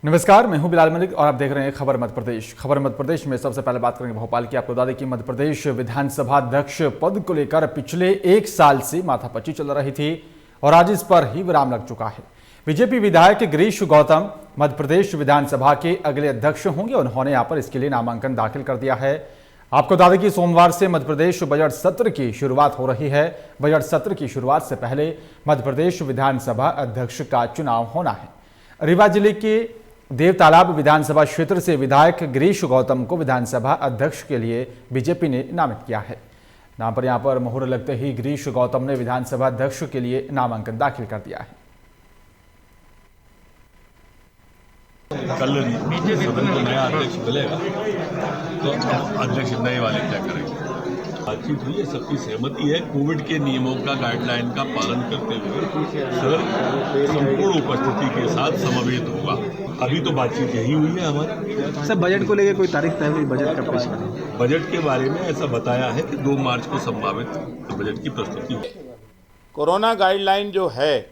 नमस्कार, मैं हूं बिलाल मलिक और आप देख रहे हैं खबर मध्य प्रदेश। खबर मध्य प्रदेश में सबसे पहले बात करेंगे भोपाल की। आपको बता दें कि मध्य प्रदेश विधानसभा अध्यक्ष पद को लेकर पिछले एक साल से माथापच्ची चल रही थी और आज इस पर ही विराम लग चुका है। बीजेपी विधायक गिरीश गौतम मध्य प्रदेश विधानसभा के अगले अध्यक्ष होंगे। उन्होंने यहाँ पर इसके लिए नामांकन दाखिल कर दिया है। आपको बता दें कि सोमवार से मध्य प्रदेश बजट सत्र की शुरुआत हो रही है। बजट सत्र की शुरुआत से पहले मध्य प्रदेश विधानसभा अध्यक्ष का चुनाव होना है। रीवा जिले के देवतालाब विधानसभा क्षेत्र से विधायक गिरीश गौतम को विधानसभा अध्यक्ष के लिए बीजेपी ने नामित किया है। नाम पर यहां पर मुहर लगते ही गिरीश गौतम ने विधानसभा अध्यक्ष के लिए नामांकन दाखिल कर दिया है। कल सदन को नया अध्यक्ष मिलेगा तो अध्यक्ष नए वाले क्या करेंगे। बातचीत हुई है, सबकी सहमति है। कोविड के नियमों का गाइडलाइन का पालन करते हुए सदन संपूर्ण उपस्थिति के साथ समवेत होगा। अभी तो बातचीत यही हुई है हमारी। सर, बजट को लेकर कोई तारीख तय हुई? बजट का पेश करें। बजट के बारे में ऐसा बताया है कि 2 मार्च को संभावित बजट की प्रस्तुति होगी। कोरोना गाइडलाइन जो है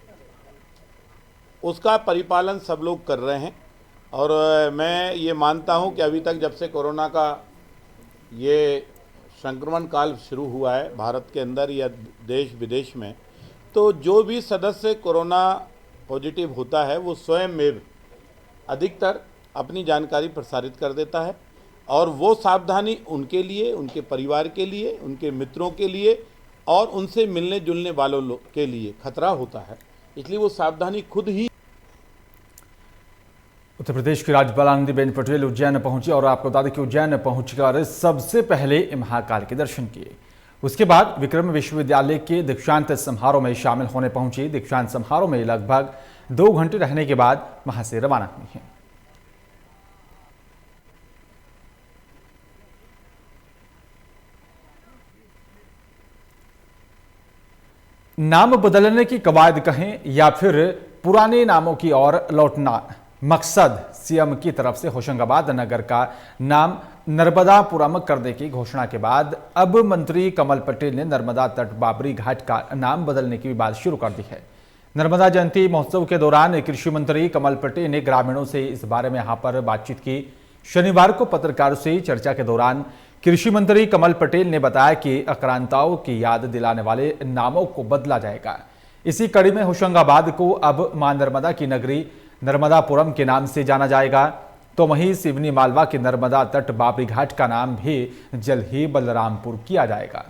उसका परिपालन सब लोग कर रहे हैं और मैं ये मानता हूं कि अभी तक जब से कोरोना का ये संक्रमण काल शुरू हुआ है भारत के अंदर या देश विदेश में, तो जो भी सदस्य कोरोना पॉजिटिव होता है वो स्वयं में अधिकतर अपनी जानकारी प्रसारित कर देता है और वो सावधानी उनके लिए, उनके परिवार के लिए, उनके मित्रों के लिए और उनसे मिलने जुलने वालों के लिए खतरा होता है, इसलिए वो सावधानी खुद ही। उत्तर प्रदेश की राज्यपाल आनंदीबेन पटेल उज्जैन पहुंची और आपको बता दें कि उज्जैन पहुंचकर सबसे पहले महाकाल के दर्शन किए। उसके बाद विक्रम विश्वविद्यालय के दीक्षांत समारोह में शामिल होने पहुंची। दीक्षांत समारोह में लगभग 2 घंटे रहने के बाद वहां से रवाना हुई हैं। नाम बदलने की कवायद कहें या फिर पुराने नामों की ओर लौटना, मकसद सीएम की तरफ से होशंगाबाद नगर का नाम नर्मदापुरम करने की घोषणा के बाद अब मंत्री कमल पटेल ने नर्मदा तट बाबरी घाट का नाम बदलने की बात शुरू कर दी है। नर्मदा जयंती महोत्सव के दौरान कृषि मंत्री कमल पटेल ने ग्रामीणों से इस बारे में यहां पर बातचीत की। शनिवार को पत्रकारों से चर्चा के दौरान कृषि मंत्री कमल पटेल ने बताया कि आक्रांताओं की याद दिलाने वाले नामों को बदला जाएगा। इसी कड़ी में होशंगाबाद को अब मां नर्मदा की नगरी नर्मदापुरम के नाम से जाना जाएगा। तो वहीं सिवनी मालवा के नर्मदा तट बाबरी घाट का नाम भी जल्द ही बलरामपुर किया जाएगा।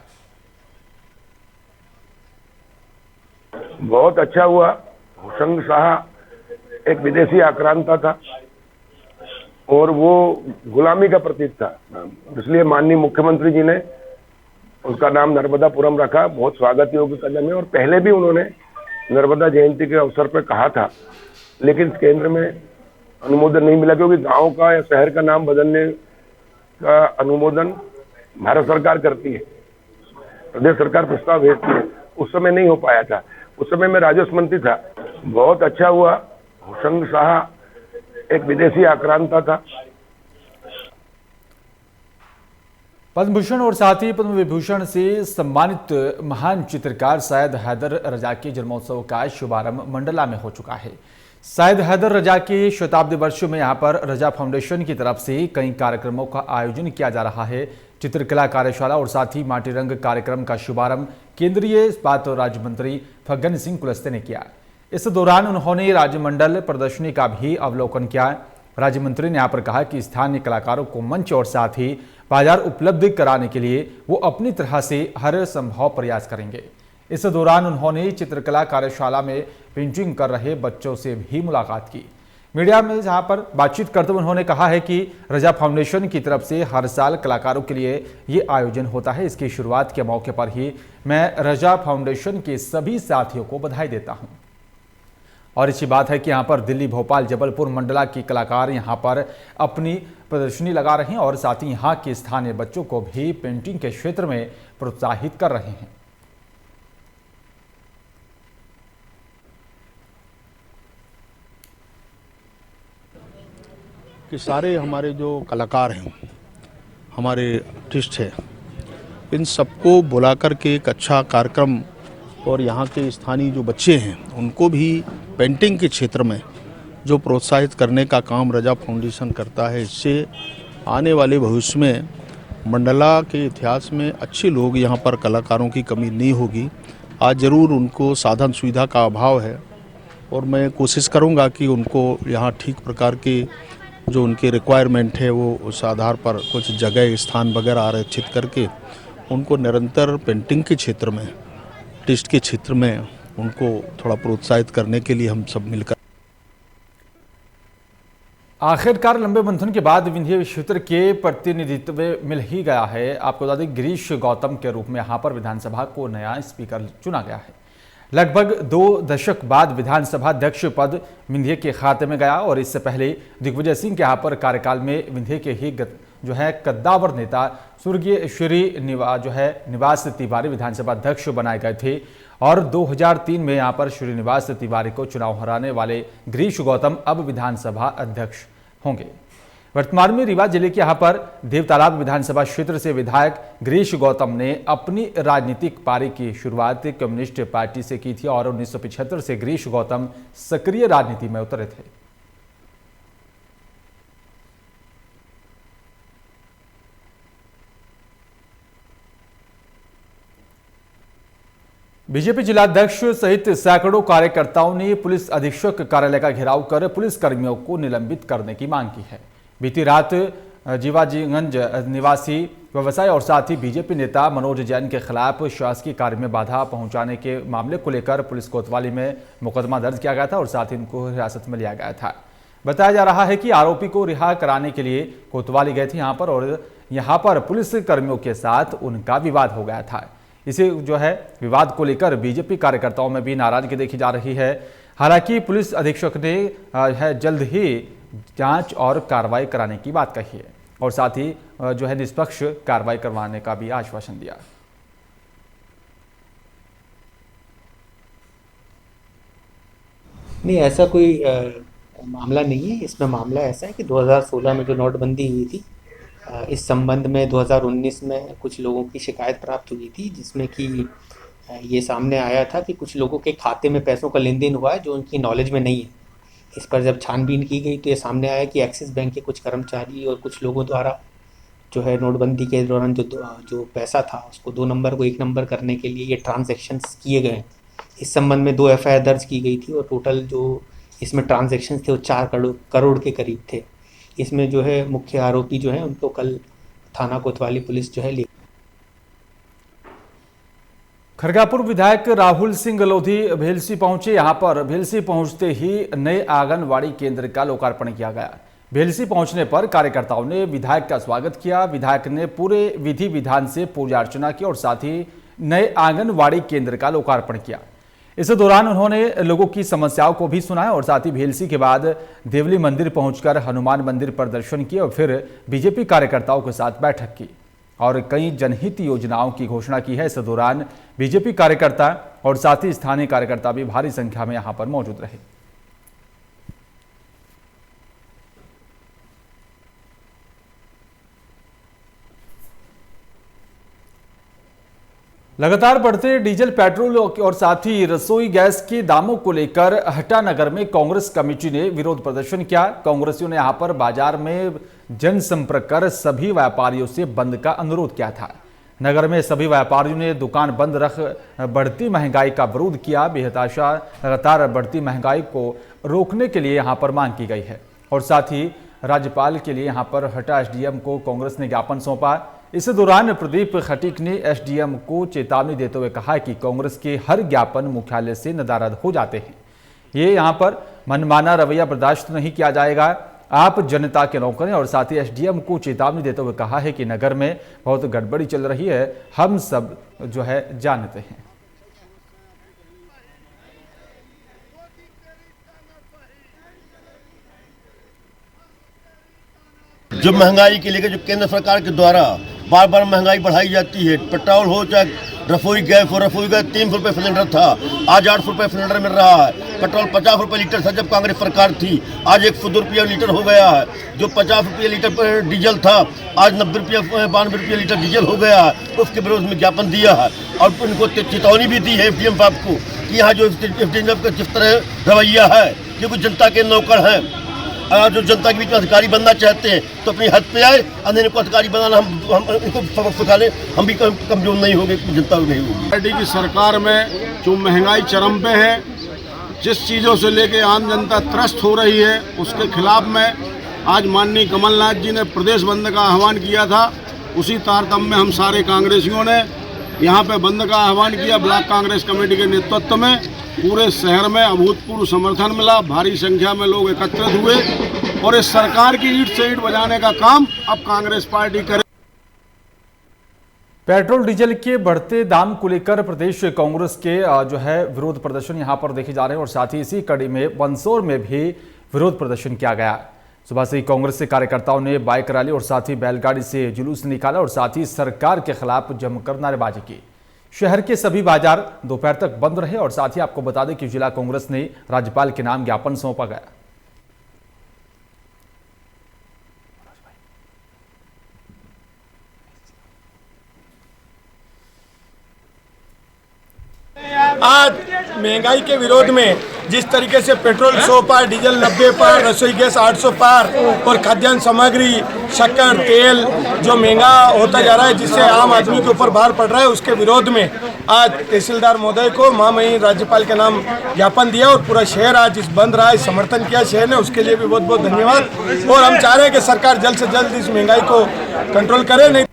बहुत अच्छा हुआ। होशंग शाह एक विदेशी आक्रांता था और वो गुलामी का प्रतीक था, इसलिए माननीय मुख्यमंत्री जी ने उसका नाम नर्मदापुरम रखा। बहुत स्वागत योग्य कदम है और पहले भी उन्होंने नर्मदा जयंती के अवसर पर कहा था, लेकिन केंद्र में अनुमोदन नहीं मिला, क्योंकि गांव का या शहर का नाम बदलने का अनुमोदन भारत सरकार करती है, प्रदेश सरकार प्रस्ताव भेजती है। उस समय नहीं हो पाया था, उस समय मैं राजस्व मंत्री था। बहुत अच्छा हुआ। होशंग शाह एक विदेशी आक्रांता था। पद्म भूषण और साथ ही पद्म विभूषण से सम्मानित महान चित्रकार सैयद हैदर रजा के जन्मोत्सव का शुभारंभ मंडला में हो चुका है। सैयद हैदर रजा के शताब्दी वर्ष में यहाँ पर रजा फाउंडेशन की तरफ से कई कार्यक्रमों का आयोजन किया जा रहा है। चित्रकला कार्यशाला और साथ ही माटी रंग कार्यक्रम का शुभारंभ केंद्रीय इस्पात राज्य मंत्री फग्गन सिंह कुलस्ते ने किया। इस दौरान उन्होंने राज्यमंडल प्रदर्शनी का भी अवलोकन किया। राज्य मंत्री ने यहाँ पर कहा कि स्थानीय कलाकारों को मंच और साथ ही बाजार उपलब्ध कराने के लिए वो अपनी तरह से हर संभव प्रयास करेंगे। इस दौरान उन्होंने चित्रकला कार्यशाला में पेंटिंग कर रहे बच्चों से भी मुलाकात की। मीडिया में जहां पर बातचीत करते हुए उन्होंने कहा है कि रजा फाउंडेशन की तरफ से हर साल कलाकारों के लिए ये आयोजन होता है। इसकी शुरुआत के मौके पर ही मैं रजा फाउंडेशन के सभी साथियों को बधाई देता हूं। और अच्छी बात है कि यहाँ पर दिल्ली, भोपाल, जबलपुर, मंडला के कलाकार यहाँ पर अपनी प्रदर्शनी लगा रहे हैं और साथ ही यहाँ के स्थानीय बच्चों को भी पेंटिंग के क्षेत्र में प्रोत्साहित कर रहे हैं। कि सारे हमारे जो कलाकार हैं, हमारे आर्टिस्ट हैं, इन सबको बुला कर के एक अच्छा कार्यक्रम और यहाँ के स्थानीय जो बच्चे हैं उनको भी पेंटिंग के क्षेत्र में जो प्रोत्साहित करने का काम रजा फाउंडेशन करता है, इससे आने वाले भविष्य में मंडला के इतिहास में अच्छे लोग यहाँ पर कलाकारों की कमी नहीं होगी। आज ज़रूर उनको साधन सुविधा का अभाव है और मैं कोशिश करूँगा कि उनको यहाँ ठीक प्रकार के जो उनके रिक्वायरमेंट है वो उस आधार पर कुछ जगह स्थान वगैरह आरक्षित करके उनको निरंतर पेंटिंग के क्षेत्र में, आर्टिस्ट के क्षेत्र में उनको थोड़ा प्रोत्साहित करने के लिए हम सब मिलकर। आखिरकार लंबे मंथन के बाद विंध्य क्षेत्र के प्रतिनिधित्व मिल ही गया है। आपको बता दें, गिरीश गौतम के रूप में यहाँ पर विधानसभा को नया स्पीकर चुना गया है। लगभग 2 दशक बाद विधानसभा अध्यक्ष पद विंध्य के खाते में गया और इससे पहले दिग्विजय सिंह के यहाँ पर कार्यकाल में विंध्य के ही कद्दावर नेता स्वर्गीय श्री निवास तिवारी विधानसभा अध्यक्ष बनाए गए थे और 2003 में यहाँ पर श्रीनिवास तिवारी को चुनाव हराने वाले गिरीश गौतम अब विधानसभा अध्यक्ष होंगे। वर्तमान में रीवा जिले के यहाँ पर देवतालाब विधानसभा क्षेत्र से विधायक गिरीश गौतम ने अपनी राजनीतिक पारी की शुरुआत कम्युनिस्ट पार्टी से की थी और 1975 से गिरीश गौतम सक्रिय राजनीति में उतरे थे। बीजेपी जिलाध्यक्ष सहित सैकड़ों कार्यकर्ताओं ने पुलिस अधीक्षक कार्यालय का घेराव कर पुलिस कर्मियों को निलंबित करने की मांग की है। बीती रात जीवाजीगंज निवासी व्यवसाय और साथ ही बीजेपी नेता मनोज जैन के खिलाफ शासकीय कार्य में बाधा पहुंचाने के मामले को लेकर पुलिस कोतवाली में मुकदमा दर्ज किया गया था और साथ ही उनको हिरासत में लिया गया था। बताया जा रहा है कि आरोपी को रिहा कराने के लिए कोतवाली गए थे यहाँ पर और यहाँ पर पुलिस कर्मियों के साथ उनका विवाद हो गया था। इसे विवाद को लेकर बीजेपी कार्यकर्ताओं में भी नाराजगी देखी जा रही है। हालांकि पुलिस अधीक्षक ने जल्द ही जांच और कार्रवाई कराने की बात कही है और साथ ही निष्पक्ष कार्रवाई करवाने का भी आश्वासन दिया। नहीं, ऐसा कोई मामला नहीं है। इसमें मामला ऐसा है कि 2016 में जो नोटबंदी हुई थी, इस संबंध में 2019 में कुछ लोगों की शिकायत प्राप्त हुई थी, जिसमें कि ये सामने आया था कि कुछ लोगों के खाते में पैसों का लेन देन हुआ है जो उनकी नॉलेज में नहीं है। इस पर जब छानबीन की गई तो ये सामने आया कि एक्सिस बैंक के कुछ कर्मचारी और कुछ लोगों द्वारा नोटबंदी के दौरान जो पैसा था उसको 2 नंबर को 1 नंबर करने के लिए ये ट्रांजैक्शंस किए गए। इस संबंध में 2 FIR दर्ज की गई थी और टोटल जो इसमें ट्रांजैक्शंस थे वो 4 करोड़ के करीब थे। इसमें मुख्य आरोपी उनको कल थाना कोतवाली पुलिस ले। खरगापुर विधायक राहुल सिंह लोधी भेलसी पहुंचे। यहां पर भेलसी पहुंचते ही नए आंगनवाड़ी केंद्र का लोकार्पण किया गया। भेलसी पहुंचने पर कार्यकर्ताओं ने विधायक का स्वागत किया। विधायक ने पूरे विधि विधान से पूजा अर्चना की और साथ ही नए आंगनवाड़ी केंद्र का लोकार्पण किया। इस दौरान उन्होंने लोगों की समस्याओं को भी सुना और साथ ही भेलसी के बाद देवली मंदिर पहुंचकर हनुमान मंदिर पर दर्शन किए और फिर बीजेपी कार्यकर्ताओं के साथ बैठक की और कई जनहित योजनाओं की घोषणा की है। इस दौरान बीजेपी कार्यकर्ता और साथ ही स्थानीय कार्यकर्ता भी भारी संख्या में यहां पर मौजूद रहे। लगातार बढ़ते डीजल, पेट्रोल और साथ ही रसोई गैस के दामों को लेकर हटा नगर में कांग्रेस कमेटी ने विरोध प्रदर्शन किया। कांग्रेसियों ने यहां पर बाजार में जनसंपर्क कर सभी व्यापारियों से बंद का अनुरोध किया था। नगर में सभी व्यापारियों ने दुकान बंद रख बढ़ती महंगाई का विरोध किया। बेहताशा लगातार बढ़ती महंगाई को रोकने के लिए यहां पर मांग की गई है और साथ ही राज्यपाल के लिए यहां पर हटा SDM को कांग्रेस ने ज्ञापन सौंपा। इस दौरान प्रदीप खटीक ने SDM को चेतावनी देते हुए कहा कि कांग्रेस के हर ज्ञापन मुख्यालय से नदारद हो जाते हैं। ये यहां पर मनमाना रवैया बर्दाश्त नहीं किया जाएगा। आप जनता के नौकर हैं और साथ ही SDM को चेतावनी देते हुए कहा है कि नगर में बहुत गड़बड़ी चल रही है, हम सब जानते हैं। जो महंगाई के लेकर जो केंद्र सरकार के द्वारा बार बार महंगाई बढ़ाई जाती है, पेट्रोल हो चाहे रसोई गैस हो, रसोई गैस 300 रुपये सिलेंडर था, आज 800 रुपये सिलेंडर मिल रहा है। पेट्रोल 50 रुपये लीटर था जब कांग्रेस सरकार थी, आज 102 रुपये लीटर हो गया है। जो 50 रुपये लीटर पर डीजल था, आज 90 रुपये 92 रुपये लीटर डीजल हो गया है। उसके विरोध में ज्ञापन दिया है और उनको चेतावनी भी दी है SDM साहब को कि यहाँ जो SDM का जिस तरह रवैया है ये कुछ जनता के नौकर हैं। अगर जो जनता के बीच में अधिकारी बनना चाहते हैं तो अपनी हद पे आए, अन्य इनको अधिकारी बनाना हम इनको सबक सिखा लें, हम भी कमजोर नहीं होंगे, जनता नहीं होगी। पार्टी की सरकार में जो महंगाई चरम पे है, जिस चीज़ों से लेके आम जनता त्रस्त हो रही है, उसके खिलाफ में आज माननीय कमलनाथ जी ने प्रदेश बंद का आह्वान किया था। उसी तारतम्य में हम सारे कांग्रेसियों ने यहाँ पे बंद का आह्वान किया। ब्लॉक कांग्रेस कमेटी के नेतृत्व में पूरे शहर में अभूतपूर्व समर्थन मिला, भारी संख्या में लोग एकत्रित हुए और इस सरकार की ईंट से ईंट बजाने का काम अब कांग्रेस पार्टी करे। पेट्रोल डीजल के बढ़ते दाम को लेकर प्रदेश कांग्रेस के जो है विरोध प्रदर्शन यहां पर देखे जा रहे हैं और साथ ही इसी कड़ी में मंदसौर में भी विरोध प्रदर्शन किया गया। सुबह से ही कांग्रेस के कार्यकर्ताओं ने बाइक रैली और साथ ही बैलगाड़ी से जुलूस निकाला और साथ ही सरकार के खिलाफ जमकर नारेबाजी की। शहर के सभी बाजार दोपहर तक बंद रहे और साथ ही आपको बता दें कि जिला कांग्रेस ने राज्यपाल के नाम ज्ञापन सौंपा गया। आज महंगाई के विरोध में जिस तरीके से पेट्रोल 100 पार, डीजल 90 पार, रसोई गैस 800 पार और खाद्यान्न सामग्री, शक्कर, तेल जो महंगा होता जा रहा है, जिससे आम आदमी के ऊपर भार पड़ रहा है, उसके विरोध में आज तहसीलदार महोदय को महामहिम राज्यपाल के नाम ज्ञापन दिया और पूरा शहर आज इस बंद रहा है, समर्थन किया शहर ने, उसके लिए भी बहुत बहुत धन्यवाद। और हम चाह रहे हैं कि सरकार जल्द से जल्द इस महंगाई को कंट्रोल करे। नहीं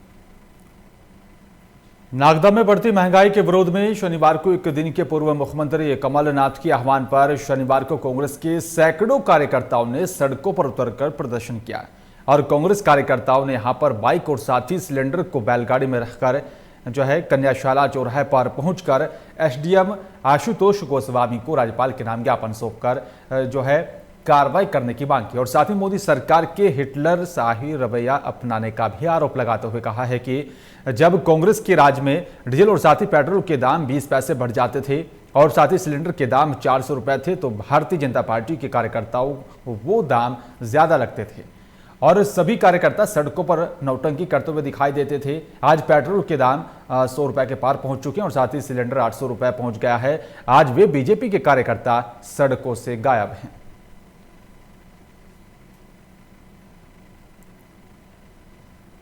नागदा में बढ़ती महंगाई के विरोध में शनिवार को एक दिन के पूर्व मुख्यमंत्री कमलनाथ के आह्वान पर शनिवार को कांग्रेस के सैकड़ों कार्यकर्ताओं ने सड़कों पर उतरकर प्रदर्शन किया और कांग्रेस कार्यकर्ताओं ने यहां पर बाइक और साथ ही सिलेंडर को बैलगाड़ी में रखकर जो है कन्याशाला चौराहे पर पहुंचकर एसडीएम आशुतोष गोस्वामी को राज्यपाल के नाम ज्ञापन सौंपकर जो है कार्रवाई करने की मांग की और साथ ही मोदी सरकार के हिटलर शाही रवैया अपनाने का भी आरोप लगाते हुए कहा है कि जब कांग्रेस के राज में डीजल और साथ ही पेट्रोल के दाम 20 पैसे बढ़ जाते थे और साथ ही सिलेंडर के दाम 400 रुपए थे तो भारतीय जनता पार्टी के कार्यकर्ताओं को वो दाम ज्यादा लगते थे और सभी कार्यकर्ता सड़कों पर नौटंकी करते हुए दिखाई देते थे। आज पेट्रोल के दाम 100 रुपए के पार पहुंच चुके हैं और साथ ही सिलेंडर 800 रुपए पहुंच गया है। आज वे बीजेपी के कार्यकर्ता सड़कों से गायब हैं।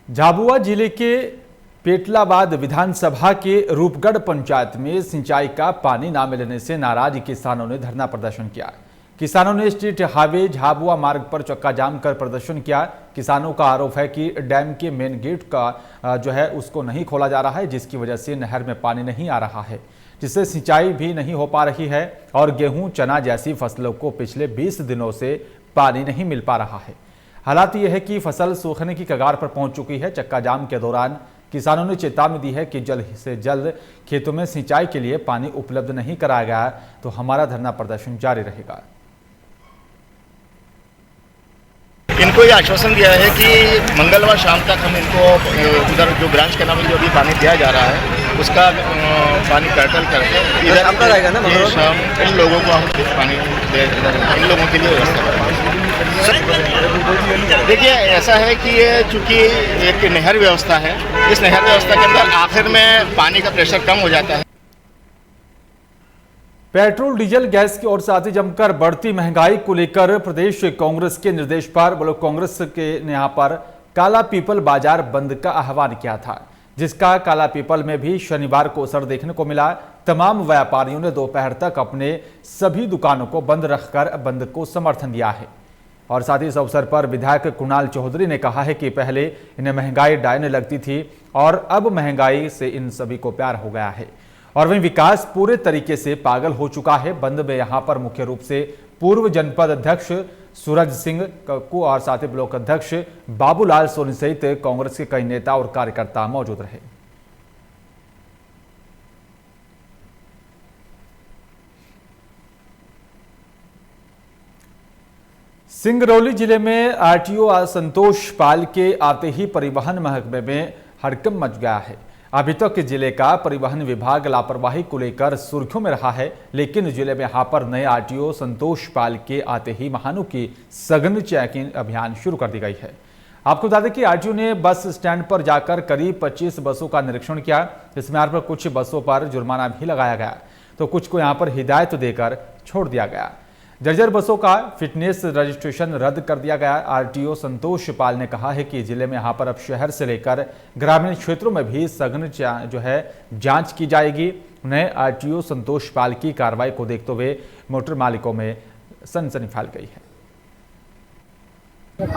झाबुआ जिले के पेटलाबाद विधानसभा के रूपगढ़ पंचायत में सिंचाई का पानी न मिलने से नाराज किसानों ने धरना प्रदर्शन किया। किसानों ने स्टेट हाईवे झाबुआ मार्ग पर चक्का जाम कर प्रदर्शन किया। किसानों का आरोप है कि डैम के मेन गेट का जो है उसको नहीं खोला जा रहा है, जिसकी वजह से नहर में पानी नहीं आ रहा है, जिससे सिंचाई भी नहीं हो पा रही है और गेहूं, चना जैसी फसलों को पिछले 20 दिनों से पानी नहीं मिल पा रहा है। हालात यह है कि फसल सूखने की कगार पर पहुंच चुकी है। चक्का जाम के दौरान किसानों ने चेतावनी दी है कि जल्द से जल्द खेतों में सिंचाई के लिए पानी उपलब्ध नहीं कराया गया तो हमारा धरना प्रदर्शन जारी रहेगा। इनको ये आश्वासन दिया है कि मंगलवार शाम तक हम इनको उधर जो ब्रांच के नाम जो भी पानी दिया जा रहा है उसका पानी पेट्रोल करके इधर आपका रहेगा ना मंगलवार शाम इन लोगों को हम पानी इन लोगों के लिए व्यवस्था करेंगे। देखिए ऐसा है कि ये चूँकि एक नहर व्यवस्था है, इस नहर व्यवस्था के अंदर आखिर में पानी का प्रेशर कम हो जाता है। पेट्रोल, डीजल, गैस की और साथ ही जमकर बढ़ती महंगाई को लेकर प्रदेश कांग्रेस के निर्देश पर ब्लॉक कांग्रेस के ने यहाँ पर काला पीपल बाजार बंद का आह्वान किया था, जिसका काला पीपल में भी शनिवार को असर देखने को मिला। तमाम व्यापारियों ने दोपहर तक अपने सभी दुकानों को बंद रखकर बंद को समर्थन दिया है और साथ ही इस अवसर पर विधायक कुणाल चौधरी ने कहा है कि पहले इन्हें महंगाई डायने लगती थी और अब महंगाई से इन सभी को प्यार हो गया है और वहीं विकास पूरे तरीके से पागल हो चुका है। बंद में यहां पर मुख्य रूप से पूर्व जनपद अध्यक्ष सूरज सिंह को और साथ ही ब्लॉक अध्यक्ष बाबूलाल सोनी सहित कांग्रेस के कई नेता और कार्यकर्ता मौजूद रहे। सिंगरौली जिले में आरटीओ संतोष पाल के आते ही परिवहन महकमे में हड़कंप मच गया है। अभी तक जिले का परिवहन विभाग लापरवाही को लेकर सुर्खियों में रहा है, लेकिन जिले में यहां पर नए आरटीओ संतोष पाल के आते ही वाहनों की सघन चेकिंग अभियान शुरू कर दी गई है। आपको बता दें कि आरटीओ ने बस स्टैंड पर जाकर करीब 25 बसों का निरीक्षण किया। इसमें यहाँ पर कुछ बसों पर जुर्माना भी लगाया गया तो कुछ को यहाँ पर हिदायत देकर छोड़ दिया गया। जर्जर बसों का फिटनेस रजिस्ट्रेशन रद्द कर दिया गया। आरटीओ संतोष पाल ने कहा है कि जिले में यहाँ पर अब शहर से लेकर ग्रामीण क्षेत्रों में भी सघन जो है जांच की जाएगी। नए आरटीओ संतोष पाल की कार्रवाई को देखते हुए मोटर मालिकों में सनसनी फैल गई है।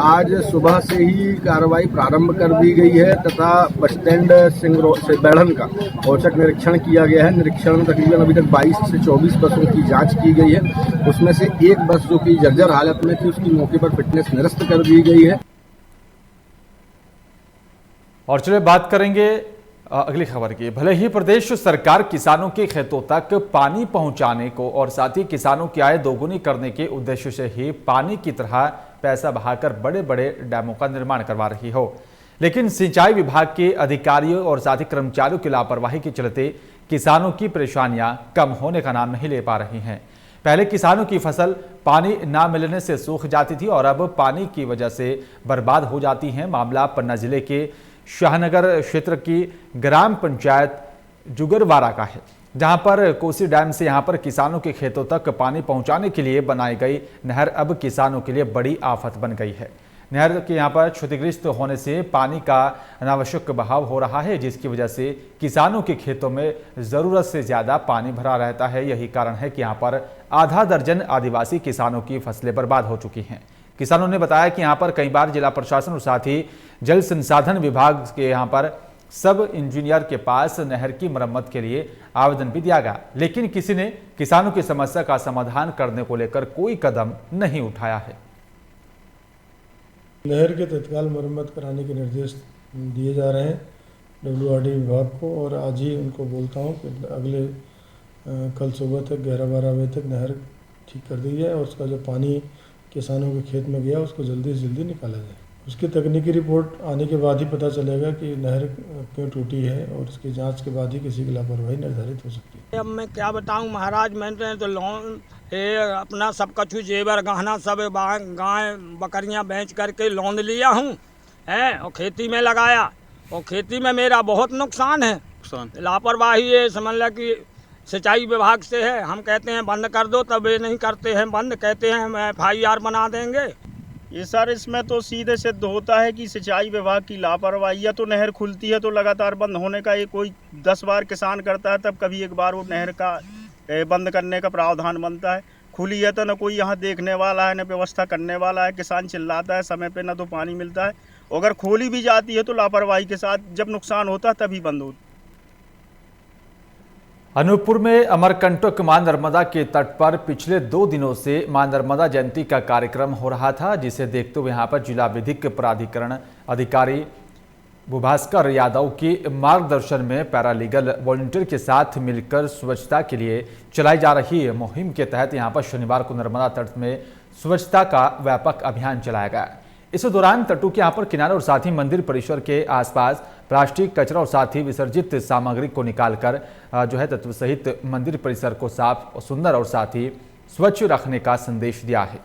आज सुबह से ही कार्रवाई प्रारंभ कर दी गई है तथा बस स्टैंड से बैढ़न का औचक निरीक्षण किया गया है। निरीक्षण में तकरीबन अभी तक 22 से 24 बसों की जांच की गई है। उसमें से एक बस जो कि जर्जर हालत में थी उसकी मौके पर फिटनेस निरस्त कर दी गई है। और चलिए बात करेंगे अगली खबर की। भले ही प्रदेश सरकार किसानों के खेतों तक पानी पहुंचाने को और साथ ही किसानों की आय दोगुनी करने के उद्देश्य से ही पानी की तरह पैसा बहाकर बड़े बड़े डैमों का निर्माण करवा रही हो, लेकिन सिंचाई विभाग के अधिकारियों और साथ ही कर्मचारियों की लापरवाही के चलते किसानों की परेशानियां कम होने का नाम नहीं ले पा रही हैं। पहले किसानों की फसल पानी ना मिलने से सूख जाती थी और अब पानी की वजह से बर्बाद हो जाती है। मामला पन्ना जिले के शाहनगर क्षेत्र की ग्राम पंचायत जुगरवारा का है, जहां पर कोसी डैम से यहां पर किसानों के खेतों तक पानी पहुंचाने के लिए बनाई गई नहर अब किसानों के लिए बड़ी आफत बन गई है। नहर के यहां पर क्षतिग्रस्त होने से पानी का अनावश्यक बहाव हो रहा है, जिसकी वजह से किसानों के खेतों में ज़रूरत से ज़्यादा पानी भरा रहता है। यही कारण है कि यहाँ पर आधा दर्जन आदिवासी किसानों की फसलें बर्बाद हो चुकी हैं। किसानों ने बताया कि यहाँ पर कई बार जिला प्रशासन और साथ ही जल संसाधन विभाग के यहाँ पर सब इंजीनियर के पास नहर की मरम्मत के लिए आवेदन भी दिया गया, लेकिन किसी ने किसानों की समस्या का समाधान करने को लेकर कोई कदम नहीं उठाया है। नहर के तत्काल मरम्मत कराने के निर्देश दिए जा रहे हैं WRD विभाग को, और आज ही उनको बोलता हूं कि अगले कल सुबह तक 11-12 बजे तक नहर ठीक कर दी जाए और उसका जो पानी किसानों के खेत में गया उसको जल्दी से जल्दी निकाला जाए। उसकी तकनीकी रिपोर्ट आने के बाद ही पता चलेगा कि नहर क्यों टूटी है, और उसकी जांच के बाद ही किसी की लापरवाही निर्धारित हो सकती है। अब मैं क्या बताऊं महाराज, मैंने तो लोन अपना सब कछु जेवर गहना सब गाय बकरियां बेच करके लोन लिया हूं है और खेती में लगाया, और खेती में मेरा बहुत नुकसान है। लापरवाही है, समझ लो कि सिंचाई विभाग से है। हम कहते हैं बंद कर दो, तब ये नहीं करते हैं बंद, कहते हैं हम FIR बना देंगे। ये सर इसमें तो सीधे सिद्ध होता है कि सिंचाई विभाग की लापरवाही। या तो नहर खुलती है तो लगातार बंद होने का ये कोई 10 बार किसान करता है, तब कभी एक बार वो नहर का बंद करने का प्रावधान बनता है। खुली है तो न कोई यहाँ देखने वाला है, न व्यवस्था करने वाला है। किसान चिल्लाता है समय पे, न तो पानी मिलता है। अगर खोली भी जाती है तो लापरवाही के साथ, जब नुकसान होता है तभी बंद होती है। अनूपपुर में अमरकंटक मां नर्मदा के तट पर पिछले 2 दिनों से मां नर्मदा जयंती का कार्यक्रम हो रहा था, जिसे देखते हुए यहां पर जिला विधिक प्राधिकरण अधिकारी भूभास्कर यादव के मार्गदर्शन में पैरालीगल वॉलंटियर के साथ मिलकर स्वच्छता के लिए चलाई जा रही मुहिम के तहत यहां पर शनिवार को नर्मदा तट में स्वच्छता का व्यापक अभियान चलाया गया। इस दौरान तटों के यहाँ पर किनारे और साथ ही मंदिर परिसर के आसपास प्लास्टिक कचरा और साथ ही विसर्जित सामग्री को निकालकर जो है तत्व सहित मंदिर परिसर को साफ, सुंदर और साथ ही स्वच्छ रखने का संदेश दिया है।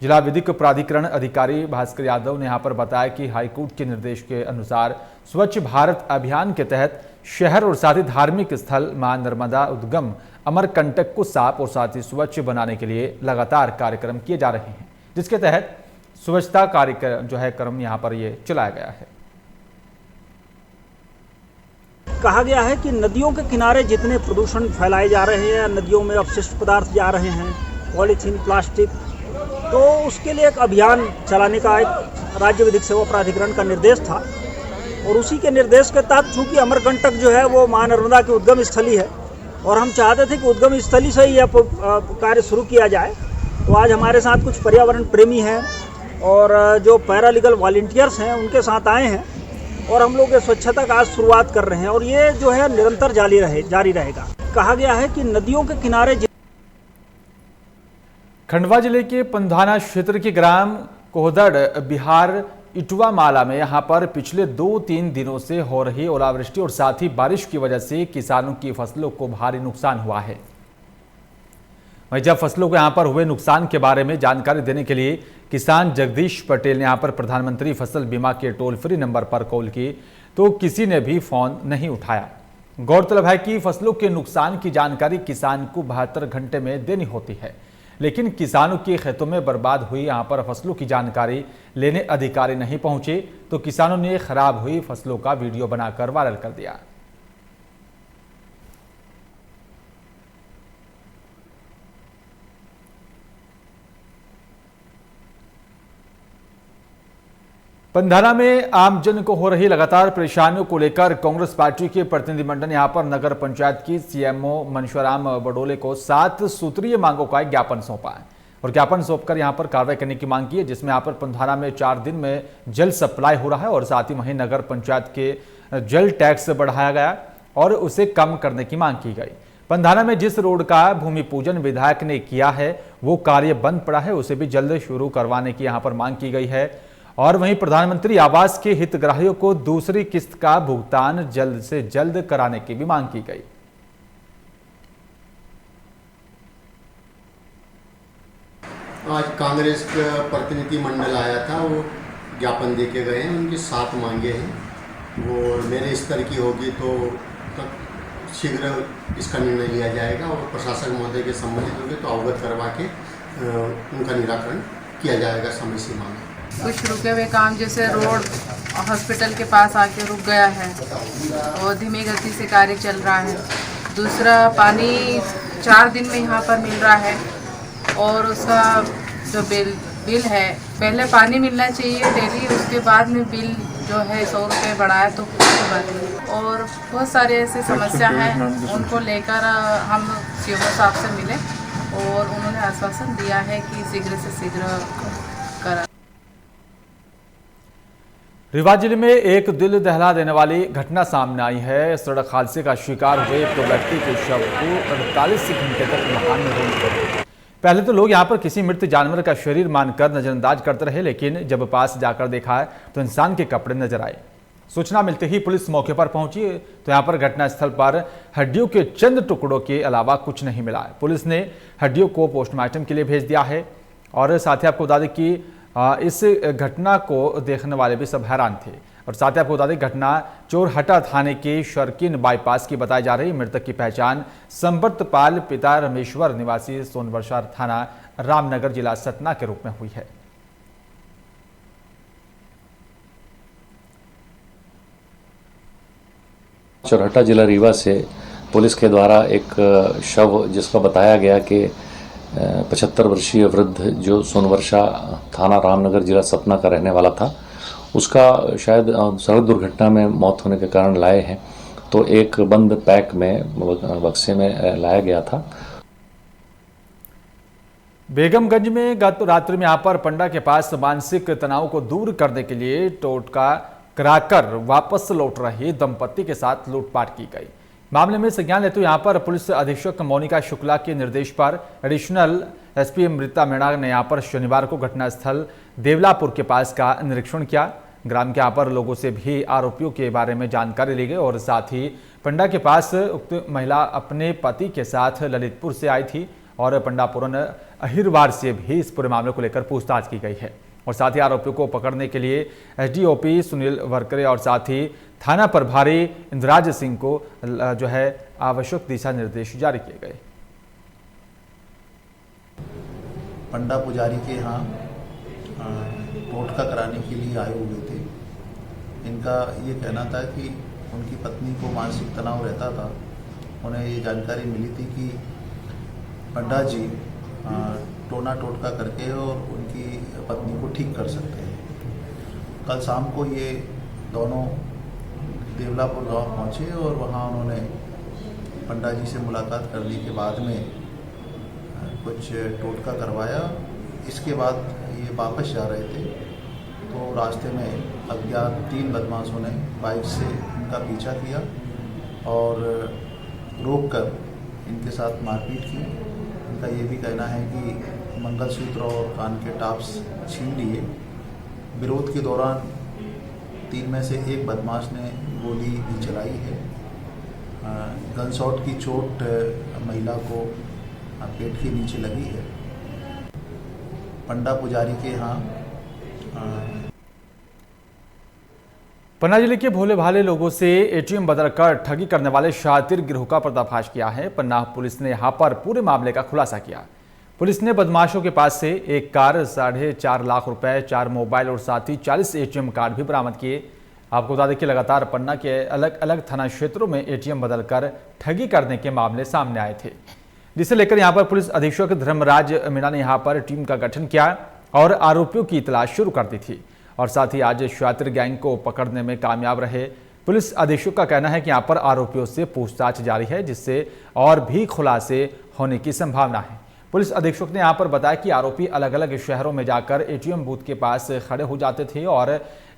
जिला विधिक प्राधिकरण अधिकारी भास्कर यादव ने यहाँ पर बताया कि हाईकोर्ट के निर्देश के अनुसार स्वच्छ भारत अभियान के तहत शहर और साथ ही धार्मिक स्थल मां नर्मदा उद्गम अमरकंटक को साफ और साथ ही स्वच्छ बनाने के लिए लगातार कार्यक्रम किए जा रहे हैं, जिसके तहत स्वच्छता कार्यक्रम जो है क्रम यहाँ पर ये चलाया गया है। कहा गया है कि नदियों के किनारे जितने प्रदूषण फैलाए जा रहे हैं, नदियों में अपशिष्ट पदार्थ जा रहे हैं, पॉलीथीन, प्लास्टिक, तो उसके लिए एक अभियान चलाने का एक राज्य विधिक सेवा प्राधिकरण का निर्देश था। और उसी के निर्देश के तहत चूंकि अमरकंटक जो है वो मां नर्मदा की उद्गम स्थली है और हम चाहते थे कि उद्गम स्थली से ही यह कार्य शुरू किया जाए, तो आज हमारे साथ कुछ पर्यावरण प्रेमी हैं और जो पैरालीगल वॉलंटियर्स हैं उनके साथ आए हैं और हम लोग ये स्वच्छता का आज शुरुआत कर रहे हैं और ये जो है निरंतर जारी रहेगा। कहा गया है कि नदियों के किनारे खंडवा जिले के पंधाना क्षेत्र के ग्राम कोहदड़ बिहार इटवा माला में यहां पर पिछले 2-3 दिनों से हो रही ओलावृष्टि और साथ ही बारिश की वजह से किसानों की फसलों को भारी नुकसान हुआ है। वहीं जब फसलों को यहां पर हुए नुकसान के बारे में जानकारी देने के लिए किसान जगदीश पटेल ने यहां पर प्रधानमंत्री फसल बीमा के टोल फ्री नंबर पर कॉल की तो किसी ने भी फोन नहीं उठाया। गौरतलब है कि फसलों के नुकसान की जानकारी किसान को 72 घंटे में देनी होती है, लेकिन किसानों के खेतों में बर्बाद हुई यहां पर फसलों की जानकारी लेने अधिकारी नहीं पहुंचे तो किसानों ने खराब हुई फसलों का वीडियो बनाकर वायरल कर दिया। पंधाना में आमजन को हो रही लगातार परेशानियों को लेकर कांग्रेस पार्टी के प्रतिनिधिमंडल यहां पर नगर पंचायत की सीएमओ मनशुराम बडोले को 7 सूत्रीय मांगों का एक ज्ञापन सौंपा है और ज्ञापन सौंपकर यहां पर कार्रवाई करने की मांग की है, जिसमें यहां पर पंधाना में 4 दिन में जल सप्लाई हो रहा है और साथ ही वहीं नगर पंचायत के जल टैक्स बढ़ाया गया और उसे कम करने की मांग की गई। पंधाना में जिस रोड का भूमि पूजन विधायक ने किया है वो कार्य बंद पड़ा है, उसे भी जल्द शुरू करवाने की यहां पर मांग की गई है और वहीं प्रधानमंत्री आवास के हितग्राहियों को दूसरी किस्त का भुगतान जल्द से जल्द कराने की भी मांग की गई। आज कांग्रेस का प्रतिनिधि मंडल आया था, वो ज्ञापन दे के गए हैं, उनकी 7 मांगे हैं और मेरे स्तर की होगी तो शीघ्र इसका निर्णय लिया जाएगा और प्रशासक महोदय के संबंधित होंगे तो अवगत करवा के उनका निराकरण किया जाएगा समय सीमा में। कुछ रुके हुए काम जैसे रोड हॉस्पिटल के पास आके रुक गया है और धीमी गति से कार्य चल रहा है। दूसरा पानी 4 दिन में यहाँ पर मिल रहा है और उसका जो बिल है, पहले पानी मिलना चाहिए डेली, उसके बाद में बिल जो है 100 रुपये बढ़ाया तो और बहुत सारे ऐसे समस्या हैं, उनको लेकर हम सीएमओ साहब से मिले और उन्होंने आश्वासन दिया है कि शीघ्र से शीघ्र करा। रीवा जिले में एक दिल दहला देने वाली घटना सामने आई है। सड़क हादसे का शिकार हुए एक व्यक्ति के शव को 48 घंटे तक नहाने में रोक। पहले तो लोग यहां पर किसी मृत जानवर का शरीर मानकर नजरअंदाज करते रहे, लेकिन जब पास जाकर देखा तो इंसान के कपड़े नजर आए। सूचना मिलते ही पुलिस मौके पर पहुंची तो यहां पर घटनास्थल पर हड्डियों के चंद टुकड़ों के अलावा कुछ नहीं मिला। पुलिस ने हड्डियों को पोस्टमार्टम के लिए भेज दिया है और साथ ही आपको बता दें कि इस घटना को देखने वाले भी सब हैरान थे और साथ ही आपको बता दें घटना चोरहटा थाने के शर्किन बाईपास की बताई जा रही। मृतक की पहचान संबर्तपाल पिता रमेश्वर निवासी सोनवर्षा थाना रामनगर जिला सतना के रूप में हुई है। चोरहटा जिला रीवा से पुलिस के द्वारा एक शव जिसका बताया गया कि 75 वर्षीय वृद्ध जो सोनवर्षा थाना रामनगर जिला सतना का रहने वाला था, उसका शायद सड़क दुर्घटना में मौत होने के कारण लाए हैं तो एक बंद पैक में बक्से में लाया गया था। बेगमगंज में गत रात्रि में यहां पर पंडा के पास मानसिक तनाव को दूर करने के लिए टोटका कराकर वापस लौट रहे दंपति के साथ लूटपाट की गई। मामले में संज्ञान लेते यहां पर पुलिस अधीक्षक मोनिका शुक्ला के निर्देश पर एडिशनल एसपी अमृता मीणा ने यहां पर शनिवार को घटनास्थल देवलापुर के पास का निरीक्षण किया। ग्राम के यहां पर लोगों से भी आरोपियों के बारे में जानकारी ली गई और साथ ही पंडा के पास उक्त महिला अपने पति के साथ ललितपुर से आई थी और पंडापुरन अहिरवार से भी इस पूरे मामले को लेकर पूछताछ की गई है और साथ ही आरोपियों को पकड़ने के लिए एसडीओपी सुनील वरकरे और साथ ही थाना प्रभारी इंद्राज सिंह को जो है आवश्यक दिशा निर्देश जारी किए गए। पंडा पुजारी के यहाँ टोटका कराने के लिए आए हुए थे। इनका ये कहना था कि उनकी पत्नी को मानसिक तनाव रहता था। उन्हें ये जानकारी मिली थी कि पंडा जी टोना टोटका करके और उनकी पत्नी को ठीक कर सकते हैं। कल शाम को ये दोनों देवलापुर गांव पहुंचे और वहां उन्होंने पंडा जी से मुलाकात करने के बाद में कुछ टोटका करवाया। इसके बाद ये वापस जा रहे थे तो रास्ते में अज्ञात 3 बदमाशों ने बाइक से इनका पीछा किया और रोककर इनके साथ मारपीट की। इनका ये भी कहना है कि मंगलसूत्र और कान के टॉप्स छीन लिए। विरोध के दौरान 3 में से एक बदमाश ने गोली भी चलाई है। गन शॉट की चोट महिला को पेट के नीचे लगी है। पंडा पुजारी के यहाँ पन्ना जिले के भोले भाले लोगों से एटीएम बदलकर ठगी करने वाले शातिर गिरोह का पर्दाफाश किया है। पन्ना पुलिस ने यहां पर पूरे मामले का खुलासा किया। पुलिस ने बदमाशों के पास से एक कार, 4.5 लाख रुपए, 4 मोबाइल और साथ ही 40 एटीएम कार्ड भी बरामद किए। आपको बता दें कि लगातार पन्ना के अलग अलग थाना क्षेत्रों में एटीएम बदलकर ठगी करने के मामले सामने आए थे, जिसे लेकर यहां पर पुलिस अधीक्षक धर्मराज मीणा ने यहां पर टीम का गठन किया और आरोपियों की तलाश शुरू कर दी थी और साथ ही आज शातिर गैंग को पकड़ने में कामयाब रहे। पुलिस अधीक्षक का कहना है कि यहाँ पर आरोपियों से पूछताछ जारी है, जिससे और भी खुलासे होने की संभावना है। पुलिस अधीक्षक ने यहाँ पर बताया कि आरोपी अलग अलग शहरों में जाकर एटीएम बूथ के पास खड़े हो जाते थे और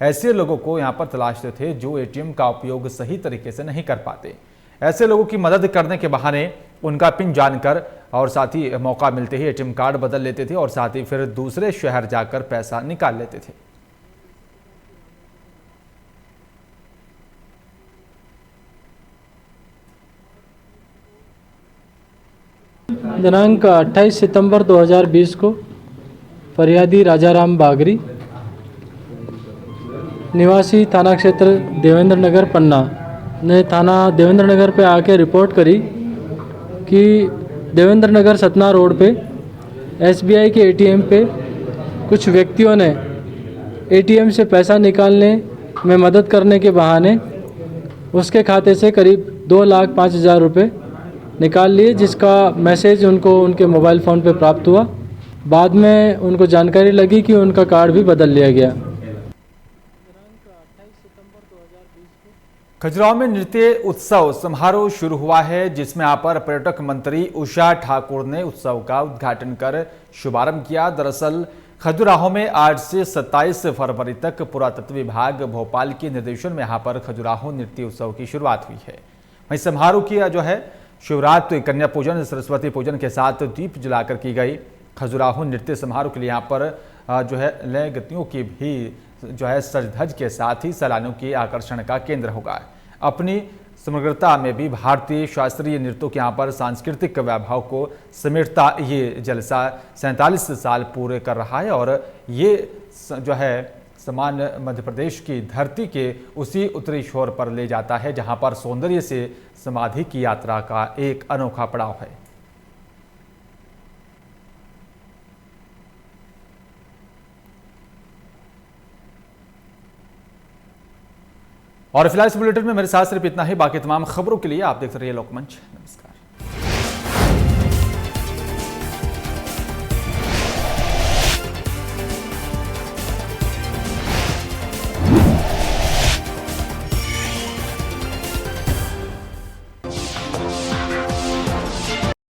ऐसे लोगों को यहाँ पर तलाशते थे जो एटीएम का उपयोग सही तरीके से नहीं कर पाते। ऐसे लोगों की मदद करने के बहाने उनका पिन जानकर और साथ ही मौका मिलते ही एटीएम कार्ड बदल लेते थे और साथ ही फिर दूसरे शहर जाकर पैसा निकाल लेते थे। दिनांक 28 सितंबर 2020 को फरियादी राजाराम बागरी निवासी थाना क्षेत्र देवेंद्र नगर पन्ना ने थाना देवेंद्र नगर पे आके रिपोर्ट करी कि देवेंद्र नगर सतना रोड पे SBI के एटीएम पे कुछ व्यक्तियों ने एटीएम से पैसा निकालने में मदद करने के बहाने उसके खाते से करीब 2,05,000 रुपये निकाल लिए, जिसका मैसेज उनको उनके मोबाइल फ़ोन पे प्राप्त हुआ। बाद में उनको जानकारी लगी कि उनका कार्ड भी बदल लिया गया। खजुराहो में नृत्य उत्सव समारोह शुरू हुआ है, जिसमें यहाँ पर पर्यटक मंत्री उषा ठाकुर ने उत्सव का उद्घाटन कर शुभारंभ किया। दरअसल खजुराहो में 8 से 27 फरवरी तक पुरातत्व विभाग भोपाल के निर्देशन में यहाँ पर खजुराहो नृत्य उत्सव की शुरुआत हुई है। वहीं समारोह की जो है शिवरात्रि, कन्या पूजन, सरस्वती पूजन के साथ दीप जलाकर की गई। खजुराहो नृत्य समारोह के लिए यहाँ पर जो है लय गतियों की भी जो है सज धज के साथ ही सैलानियों के आकर्षण का केंद्र होगा। अपनी समग्रता में भी भारतीय शास्त्रीय नृत्यों के यहाँ पर सांस्कृतिक वैभव को समेटता ये जलसा 47 साल पूरे कर रहा है और ये जो है समान मध्य प्रदेश की धरती के उसी उत्तरी छोर पर ले जाता है, जहाँ पर सौंदर्य से समाधि की यात्रा का एक अनोखा पड़ाव है। और फिलहाल इस बुलेटिन में मेरे साथ सिर्फ इतना ही। बाकी तमाम खबरों के लिए आप देखते रहिए लोकमंच। नमस्कार।